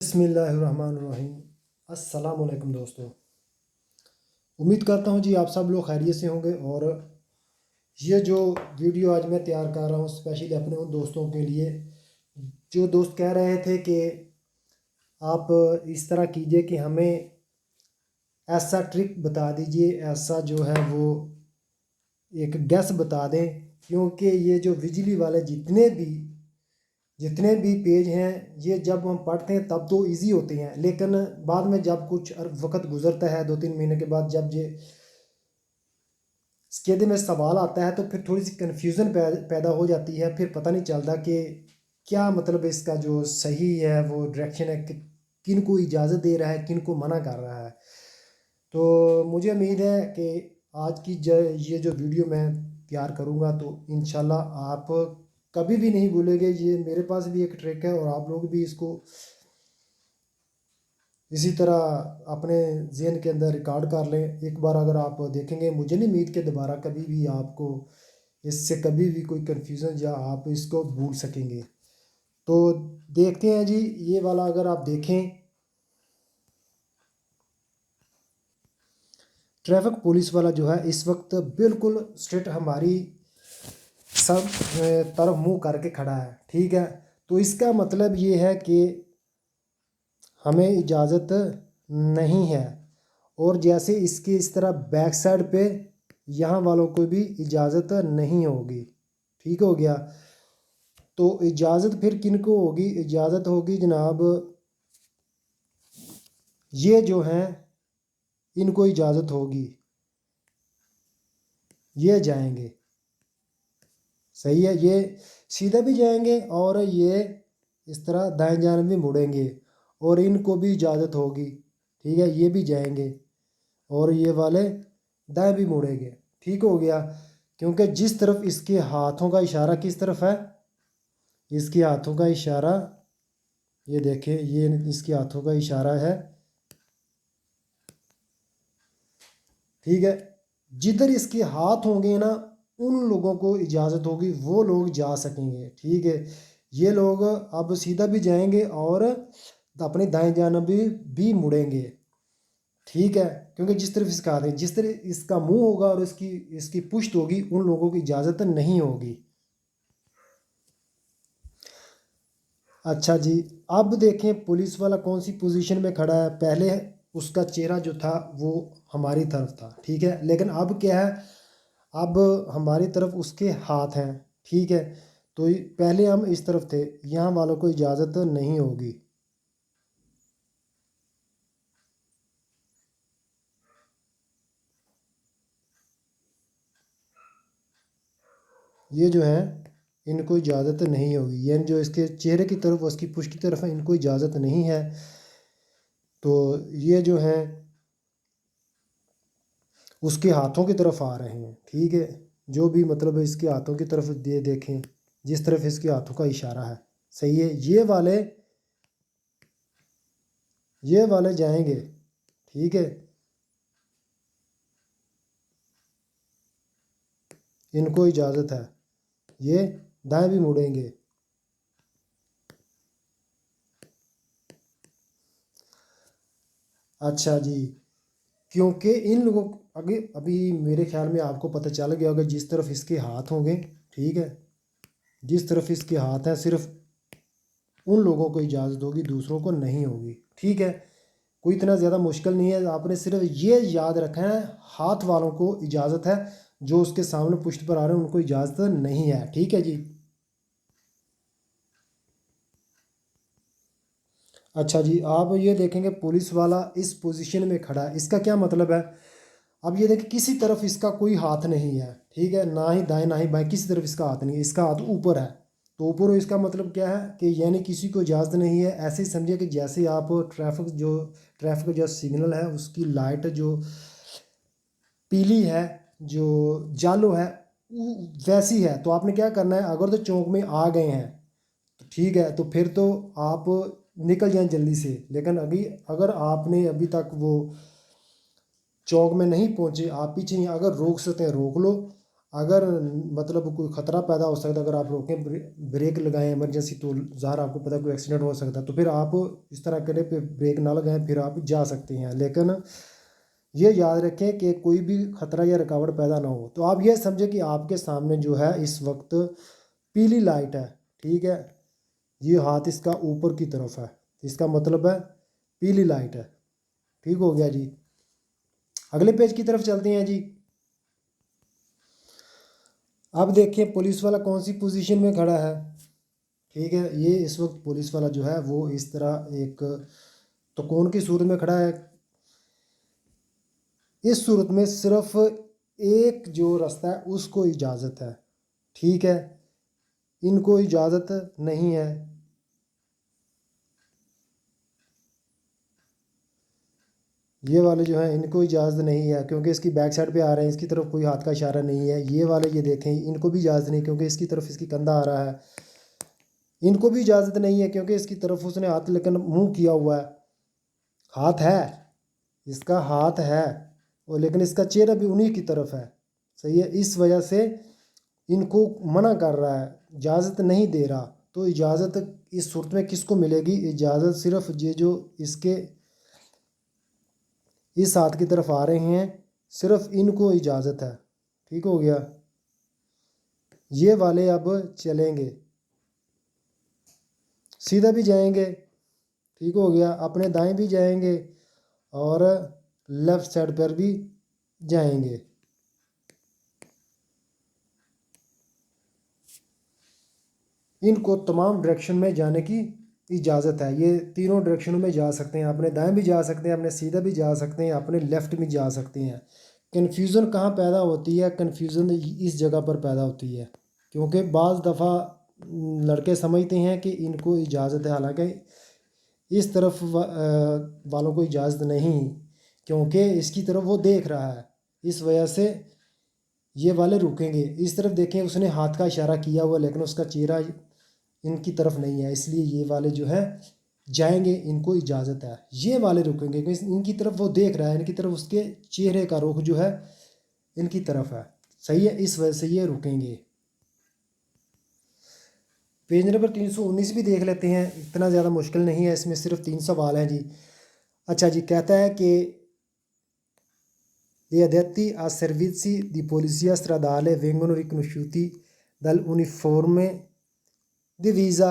बिस्मिल्लाहिर्रहमानिर्रहीम। अस्सलाम वालेकुम दोस्तों, उम्मीद करता हूँ जी आप सब लोग खैरियत से होंगे। और ये जो वीडियो आज मैं तैयार कर रहा हूँ स्पेशली अपने उन दोस्तों के लिए जो दोस्त कह रहे थे कि आप इस तरह कीजिए कि हमें ऐसा ट्रिक बता दीजिए, ऐसा जो है वो एक गैस बता दें। क्योंकि ये जो बिजली वाले जितने भी पेज हैं ये जब हम पढ़ते हैं तब तो इजी होते हैं, लेकिन बाद में जब कुछ वक्त गुजरता है 2-3 महीने के बाद, जब ये इसके में सवाल आता है तो फिर थोड़ी सी कन्फ्यूज़न पैदा हो जाती है। फिर पता नहीं चलता कि क्या मतलब इसका जो सही है वो डायरेक्शन है कि किन को इजाज़त दे रहा है, किन को मना कर रहा है। तो मुझे उम्मीद है कि आज की ये जो वीडियो मैं तैयार करूँगा तो इंशाल्लाह आप कभी भी नहीं भूलेंगे। ये मेरे पास भी एक ट्रिक है और आप लोग भी इसको इसी तरह अपने ज़हन के अंदर रिकॉर्ड कर लें। एक बार अगर आप देखेंगे, मुझे नहीं उम्मीद कि दोबारा कभी भी आपको इससे कभी भी कोई कन्फ्यूज़न या आप इसको भूल सकेंगे। तो देखते हैं जी, ये वाला अगर आप देखें, ट्रैफिक पुलिस वाला जो है इस वक्त बिल्कुल स्ट्रेट हमारी सब तरफ मुंह करके खड़ा है, ठीक है। तो इसका मतलब ये है कि हमें इजाज़त नहीं है। और जैसे इसके इस तरह बैक साइड पे यहाँ वालों को भी इजाज़त नहीं होगी, ठीक हो गया। तो इजाज़त फिर किन को होगी? इजाज़त होगी जनाब ये जो हैं इनको इजाज़त होगी, ये जाएंगे, सही है। ये सीधा भी जाएंगे और ये इस तरह दाएं जानिब भी मुड़ेंगे और इनको भी इजाज़त होगी, ठीक है। ये भी जाएंगे और ये वाले दाएं भी मुड़ेंगे, ठीक हो गया। क्योंकि जिस तरफ इसके हाथों का इशारा किस तरफ है, इसके हाथों का इशारा ये देखें, ये इसके हाथों का इशारा है, ठीक है। जिधर इसके हाथ होंगे ना उन लोगों को इजाज़त होगी, वो लोग जा सकेंगे, ठीक है। ये लोग अब सीधा भी जाएंगे और अपने दाएं जानिब भी मुड़ेंगे, ठीक है। क्योंकि जिस तरफ इसका हाथ है, जिस तरह इसका मुंह होगा और इसकी इसकी पुश्त होगी, उन लोगों की इजाज़त नहीं होगी। अच्छा जी, अब देखें पुलिस वाला कौन सी पोजीशन में खड़ा है। पहले उसका चेहरा जो था वो हमारी तरफ था, ठीक है। लेकिन अब क्या है, अब हमारी तरफ उसके हाथ हैं, ठीक है। तो पहले हम इस तरफ थे, यहाँ वालों को इजाज़त नहीं होगी। ये जो है इनको इजाज़त नहीं होगी, यानी जो इसके चेहरे की तरफ उसकी पुष्ट की तरफ है इनको इजाज़त नहीं है। तो ये जो है उसके हाथों की तरफ आ रहे हैं, ठीक है। जो भी मतलब इसके हाथों की तरफ देखें, जिस तरफ इसके हाथों का इशारा है, सही है। ये वाले जाएंगे, ठीक है। इनको इजाज़त है, ये दाएं भी मुड़ेंगे। अच्छा जी, क्योंकि इन लोगों अभी अभी मेरे ख्याल में आपको पता चल गया होगा, जिस तरफ इसके हाथ होंगे, ठीक है, जिस तरफ इसके हाथ हैं सिर्फ उन लोगों को इजाज़त होगी, दूसरों को नहीं होगी, ठीक है। कोई इतना ज़्यादा मुश्किल नहीं है, आपने सिर्फ ये याद रखना है हाथ वालों को इजाज़त है, जो उसके सामने पुश्त पर आ रहे हैं उनको इजाज़त नहीं है, ठीक है जी। अच्छा जी, आप ये देखेंगे पुलिस वाला इस पोजीशन में खड़ा है, इसका क्या मतलब है। अब ये देखिए किसी तरफ इसका कोई हाथ नहीं है, ठीक है, ना ही दाएं ना ही बाएं, किसी तरफ इसका हाथ नहीं है, इसका हाथ ऊपर है। तो ऊपर इसका मतलब क्या है कि यानी किसी को इजाज़त नहीं है। ऐसे ही समझिए कि जैसे आप ट्रैफिक जो सिग्नल है उसकी लाइट जो पीली है, जो जालो है, वैसी है। तो आपने क्या करना है, अगर तो चौक में आ गए हैं तो ठीक है, तो फिर तो आप निकल जाएं जल्दी से। लेकिन अभी अगर आपने अभी तक वो चौक में नहीं पहुंचे, आप पीछे ही अगर रोक सकते हैं रोक लो, अगर मतलब कोई ख़तरा पैदा हो सकता है, अगर आप रोकें ब्रेक लगाएं इमरजेंसी, तो ज़ाहिर आपको पता है कोई एक्सीडेंट हो सकता है, तो फिर आप इस तरह करें, फिर ब्रेक ना लगाएं, फिर आप जा सकते हैं। लेकिन ये याद रखें कि कोई भी ख़तरा या रुकावट पैदा ना हो। तो आप ये समझें कि आपके सामने जो है इस वक्त पीली लाइट है, ठीक है, ये हाथ इसका ऊपर की तरफ है, इसका मतलब है पीली लाइट है। ठीक हो गया जी। अगले पेज की तरफ चलते हैं जी। अब देखिए पुलिस वाला कौन सी पोजीशन में खड़ा है। ठीक है, ये इस वक्त पुलिस वाला जो है वो इस तरह एक त्रिकोण की सूरत में खड़ा है। इस सूरत में सिर्फ एक जो रास्ता है उसको इजाज़त है, ठीक है, इनको इजाज़त नहीं है। ये वाले जो हैं इनको इजाज़त नहीं है क्योंकि इसकी बैक साइड पे आ रहे हैं, इसकी तरफ कोई हाथ का इशारा नहीं है। ये वाले ये देखें, इनको भी इजाज़त नहीं क्योंकि इसकी तरफ इसकी कंधा आ रहा है। इनको भी इजाज़त नहीं है क्योंकि इसकी तरफ उसने हाथ लेकिन मुंह किया हुआ है। हाथ है, इसका हाथ है और लेकिन इसका चेहरा भी उन्हीं की तरफ है, सही है। इस वजह से इनको मना कर रहा है, इजाज़त नहीं दे रहा। तो इजाज़त इस सूरत में किसको मिलेगी? इजाज़त सिर्फ ये जो इसके इस हाथ की तरफ आ रहे हैं, सिर्फ इनको इजाज़त है। ठीक हो गया। ये वाले अब चलेंगे, सीधा भी जाएंगे, ठीक हो गया, अपने दाएं भी जाएंगे और लेफ़्ट साइड पर भी जाएंगे। इनको तमाम डायरेक्शन में जाने की इजाज़त है। ये तीनों डायरेक्शनों में जा सकते हैं, अपने दाएं भी जा सकते हैं, अपने सीधा भी जा सकते हैं, अपने लेफ़्ट भी जा सकते हैं। कन्फ्यूज़न कहाँ पैदा होती है? कन्फ्यूज़न इस जगह पर पैदा होती है क्योंकि बाज़ दफ़ा लड़के समझते हैं कि इनको इजाज़त है, हालांकि इस तरफ वालों को इजाज़त नहीं, क्योंकि इसकी तरफ वो देख रहा है, इस वजह से ये वाले रुकेंगे। इस तरफ देखें, उसने हाथ का इशारा किया हुआ लेकिन उसका चेहरा इनकी तरफ नहीं है, इसलिए ये वाले जो है जाएंगे, इनको इजाज़त है। ये वाले रुकेंगे क्योंकि इनकी तरफ वो देख रहा है, इनकी तरफ उसके चेहरे का रुख जो है इनकी तरफ है, सही है, इस वजह से ये रुकेंगे। पेज नंबर 319 भी देख लेते हैं, इतना ज़्यादा मुश्किल नहीं है, इसमें सिर्फ 3 सवाल हैं जी। अच्छा जी, कहता है कि gli addetti a servizi di polizia stradale vengono riconosciuti dall'uniforme divisa,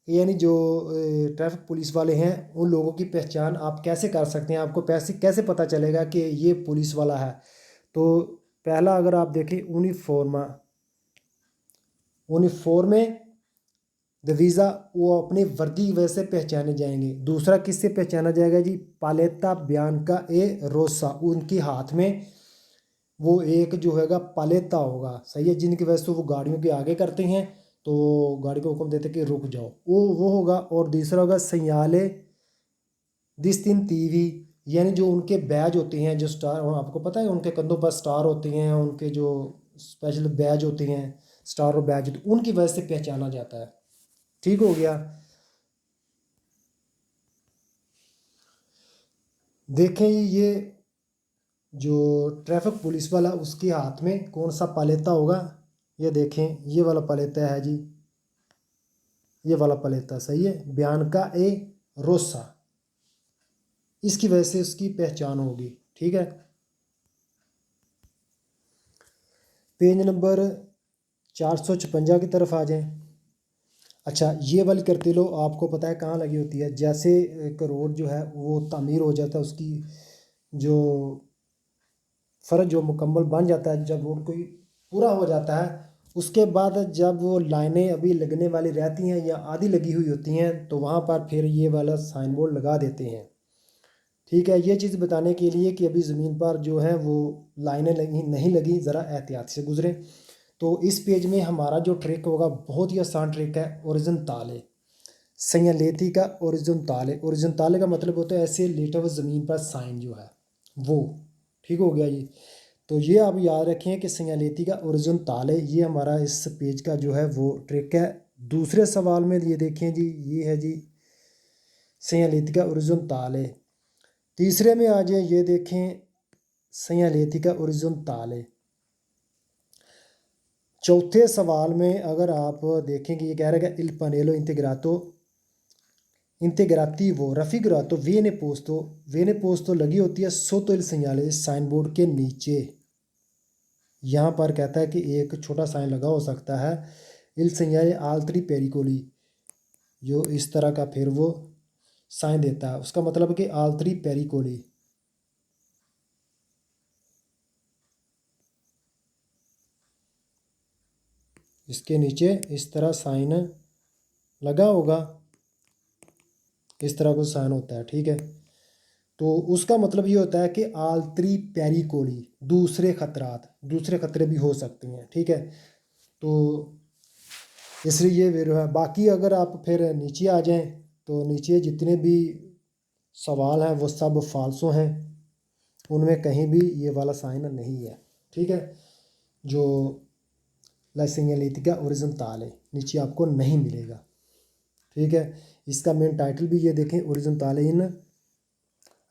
यानी जो ट्रैफिक पुलिस वाले हैं उन लोगों की पहचान आप कैसे कर सकते हैं, आपको पैसे कैसे पता चलेगा कि ये पुलिस वाला है? तो पहला अगर आप देखें यूनिफॉर्मा, यूनिफॉर्मे दिवीज़ा, वो अपनी वर्दी की वजह से पहचाने जाएंगे। दूसरा किससे पहचाना जाएगा जी? पालेता बियांका ए रोसा, उनके हाथ में वो एक जो हैगा पालेता होगा, सही है, जिनकी वजह से वो गाड़ियों के आगे करते हैं, तो गाड़ी को हुक्म देते कि रुक जाओ, वो होगा। और दूसरा होगा सयाले दिस्तिन टीवी, यानी जो उनके बैज होते हैं, जो स्टार, आपको पता है उनके कंधों पर स्टार होते हैं, उनके जो स्पेशल बैज होते हैं, स्टार और बैज, तो उनकी वजह से पहचाना जाता है। ठीक हो गया। देखें ये जो ट्रैफिक पुलिस वाला, उसके हाथ में कौन सा पालेता होगा? ये देखें, ये वाला पालेता है जी, ये वाला पालेता, सही है, बयान का ए रोसा, इसकी वजह से उसकी पहचान होगी। ठीक है, पेज नंबर 456 की तरफ आ जाएं। अच्छा, ये वाली करतीलो आपको पता है कहाँ लगी होती है? जैसे एक रोड जो है वो तामीर हो जाता है, उसकी जो फ़र्ज जो मुकम्मल बन जाता है, जब रोड कोई पूरा हो जाता है, उसके बाद जब वो लाइनें अभी लगने वाली रहती हैं या आधी लगी हुई होती हैं, तो वहाँ पर फिर ये वाला साइन बोर्ड लगा देते हैं। ठीक है, ये चीज़ बताने के लिए कि अभी ज़मीन पर जो है वो लाइनें लगी नहीं लगी, ज़रा एहतियात से गुजरें। तो इस पेज में हमारा जो ट्रिक होगा बहुत ही आसान ट्रिक है, ओरिजिन ताले, संयालेती का ओरिजिन ताले। ओरिजिन ताले का मतलब होता है ऐसे लेटा हुआ ज़मीन पर साइन जो है वो। ठीक हो गया जी। तो ये आप याद रखें कि संयालेती का ओरिजिन ताले, ये हमारा इस पेज का जो है वो ट्रिक है। दूसरे सवाल में ये देखें जी, ये है जी संयालेती का ओरिजिन ताले। तीसरे में आ जाए, ये देखें संयालेती का ओरिजिन ताले। चौथे सवाल में अगर आप देखेंगे ये कह रहा है कि इल पनेलो integrativo raffigurato viene posto लगी होती है sotto il segnale sign board के नीचे। यहाँ पर कहता है कि एक छोटा साइन लगा हो सकता है इल segnale altri pericoli, जो इस तरह का फिर वो साइन देता है। उसका मतलब है कि altri pericoli, इसके नीचे इस तरह साइन लगा होगा, इस तरह का साइन होता है, ठीक है। तो उसका मतलब ये होता है कि आल्त्री पेरिकोली, दूसरे खतरे भी हो सकते हैं, ठीक है। तो इसलिए ये वेरो है। बाकी अगर आप फिर नीचे आ जाएं तो नीचे जितने भी सवाल हैं वो सब फाल्सो हैं, उनमें कहीं भी ये वाला साइन नहीं है, ठीक है। जो ला señalética orizzontale नीचे आपको नहीं मिलेगा, ठीक है। इसका मेन टाइटल भी ये देखें, ओरिजेंटाले इन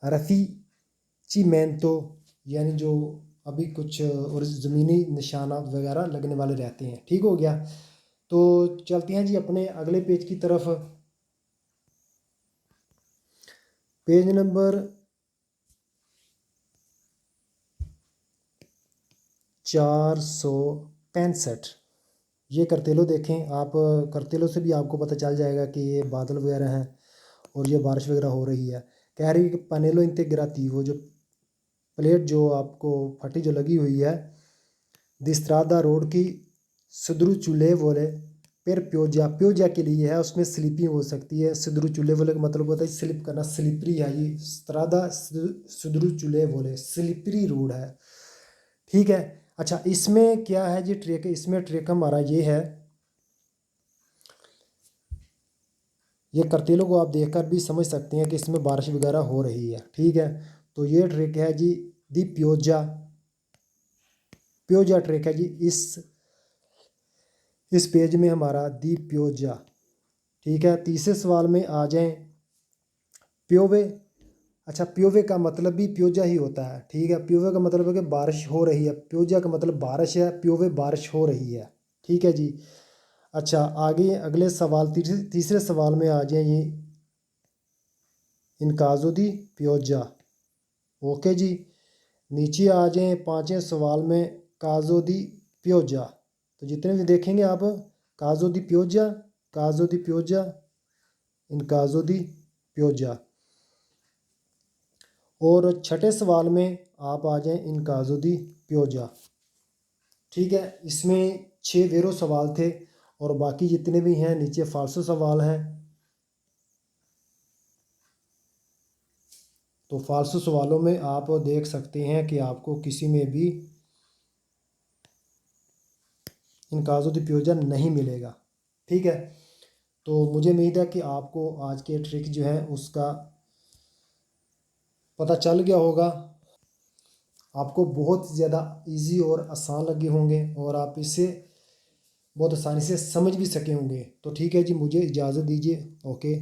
रफीचिमेंतो, यानी जो अभी कुछ और ज़मीनी निशानात वगैरह लगने वाले रहते हैं, ठीक हो गया। तो चलते हैं जी अपने अगले पेज की तरफ। पेज नंबर 465, ये करतेलो देखें आप। करतेलो से भी आपको पता चल जाएगा कि ये बादल वगैरह हैं और ये बारिश वगैरह हो रही है। कह रही है कि पनेलो इंटेग्राती, वो जो प्लेट जो आपको फटी जो लगी हुई है, दिस्त्रादा रोड की सुदरू चूल्हे बोले फिर प्योजा के लिए है, उसमें स्लिपिंग हो सकती है। सुदरू चूल्हे बोले का मतलब होता है स्लिप करना, स्लिपरी है ये। स्त्रादा सुदरू चूल्हे बोले स्लिपरी रोड है, ठीक है। अच्छा, इसमें क्या है जी ट्रिक, इसमें ट्रिक हमारा ये है, ये करतेलों को आप देखकर भी समझ सकते हैं कि इसमें बारिश वगैरह हो रही है, ठीक है। तो ये ट्रिक है जी दी प्योजा ट्रिक है जी। इस पेज में हमारा दी प्योजा, ठीक है। तीसरे सवाल में आ जाएं, प्योवे। अच्छा, प्योवे का मतलब भी प्योजा ही होता है, ठीक है। प्योवे का मतलब है कि बारिश हो रही है, प्योजा का मतलब बारिश है, प्योवे बारिश हो रही है, ठीक है जी। अच्छा, आगे अगले सवाल तीसरे सवाल में आ जाए ये इन काजो दी प्योजा, ओके जी। नीचे आ जाएं पांचवें सवाल में काजो दी प्योजा। तो जितने भी देखेंगे आप, काजो दी प्योजा, काजो दी प्योजा, इन काजो दी प्योजा। और छठे सवाल में आप आ जाएं इन काजो दी प्योजा, ठीक है। इसमें 6 वेरो सवाल थे और बाकी जितने भी हैं नीचे फाल्सो सवाल हैं। तो फाल्सो सवालों में आप देख सकते हैं कि आपको किसी में भी इन काजो दी प्योजा नहीं मिलेगा, ठीक है। तो मुझे उम्मीद है कि आपको आज के ट्रिक जो है उसका पता चल गया होगा, आपको बहुत ज़्यादा इजी और आसान लगे होंगे और आप इसे बहुत आसानी से समझ भी सके होंगे। तो ठीक है जी, मुझे इजाज़त दीजिए, ओके।